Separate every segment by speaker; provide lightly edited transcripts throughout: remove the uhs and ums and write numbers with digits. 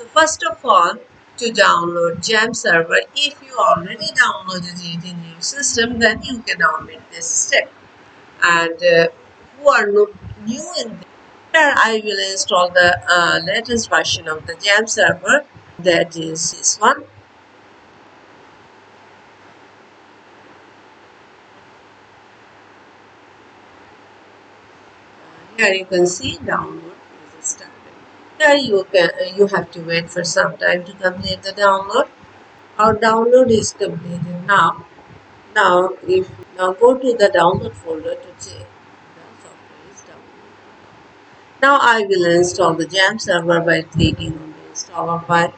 Speaker 1: So first of all, to download Jam server, if you already downloaded it in your system, then you can omit this step. And who are new in this, here I will install the latest version of the Jam server, that is this one. Here you can see download is started. Here you have to wait for some time to complete the download. Our download is completed now. Now go to the download folder to check the software is downloaded. Now I will install the Jam server by clicking on the installer file.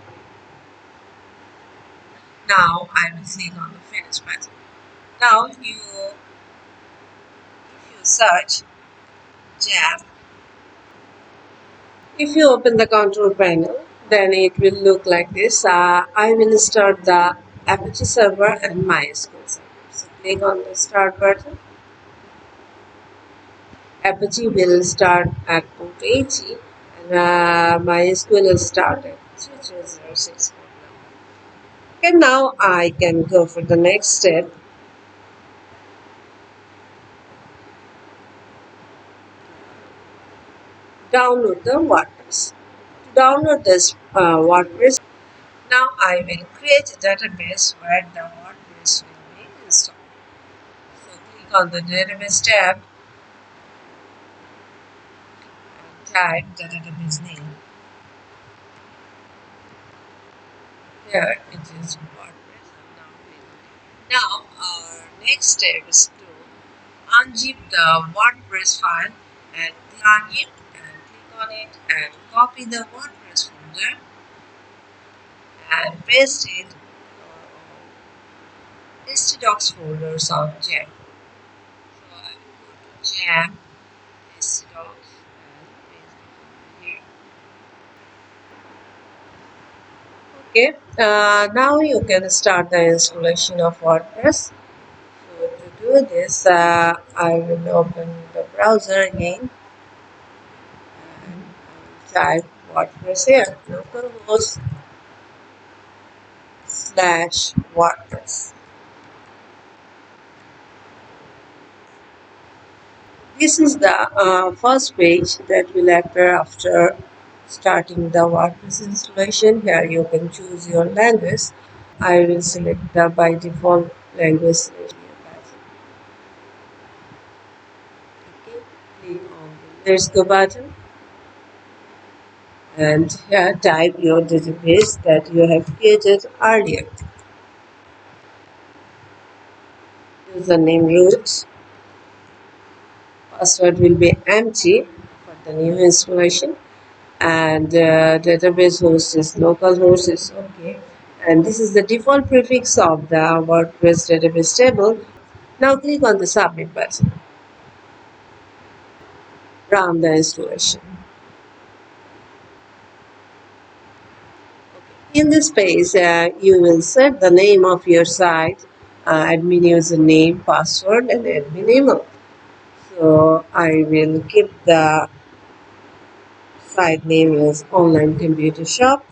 Speaker 1: Now I will click on the finish button. Now if you search Jam, if you open the control panel, then it will look like this. I will start the Apache server and MySQL server. So click on the start button. Apache will start at port 80 and MySQL will start at 3306. And now I can go for the next step. Download the WordPress. To download this WordPress, now I will create a database where the WordPress will be installed. So click on the database tab and type the database name. Here it is WordPress. Now our next step is to unzip the WordPress file and click on it and copy the WordPress folder and paste it htdocs folders of Jam. So I will go to Jam, htdocs and paste it here. Okay, now you can start the installation of WordPress. So to do this, I will open the browser again and type WordPress here, localhost /WordPress. This is the first page that will appear after starting the WordPress installation. Here you can choose your language. I will select the by default language selection. Okay, click on the Let's Go button and here type your database that you have created earlier. Username root. Password will be empty for the new installation. And database host is localhost is okay, and this is the default prefix of the WordPress database table. Now click on the submit button. Run the installation. In this page, you will set the name of your site, admin username, password, and admin email. So I will keep the site name as Online Computer Shop.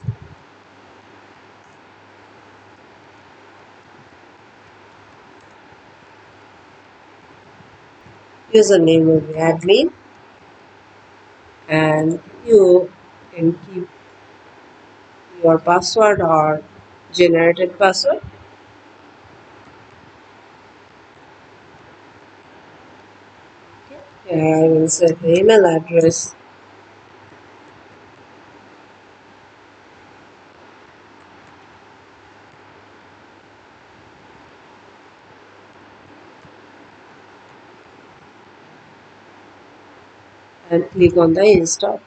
Speaker 1: Username will be admin, and you can keep your password or generated password. Here I will set the email address. And click on the install.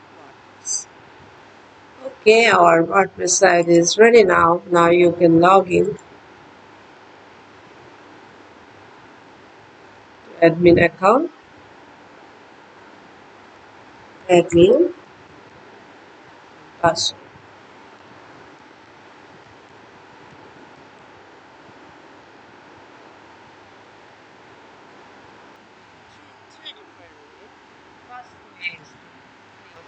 Speaker 1: Okay, our WordPress site is ready now. Now you can log in to admin account. Admin password.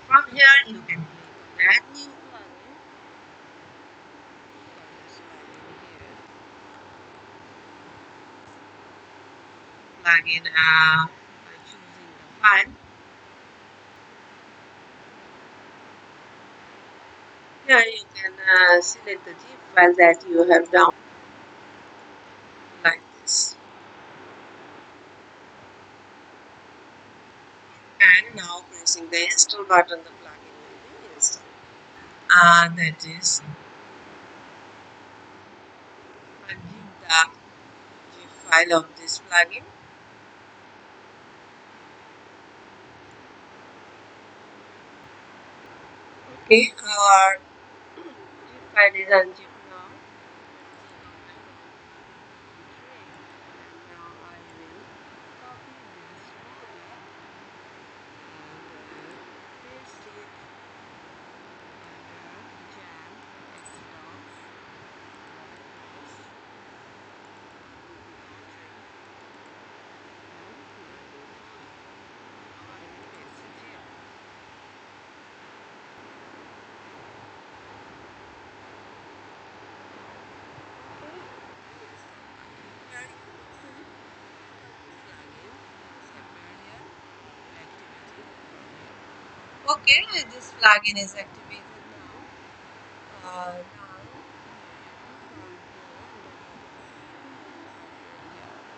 Speaker 1: From here you can click on add new plugin plugin by choosing the file. Here you can select the zip file that you have downloaded like this. And now pressing the install button, the plugin will be installed. That is, unzip the zip file of this plugin. Okay, our zip file is unzipped now. Now I will copy this folder and paste it under jam xdocs WordPress I will paste it here. Okay, this plugin is activated now. Now,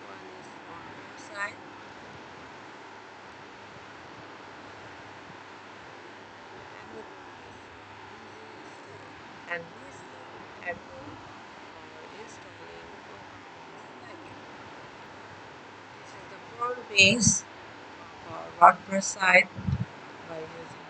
Speaker 1: one is on your side and this at home for installing WooCommerce plugin. This is the front base of our WordPress site by using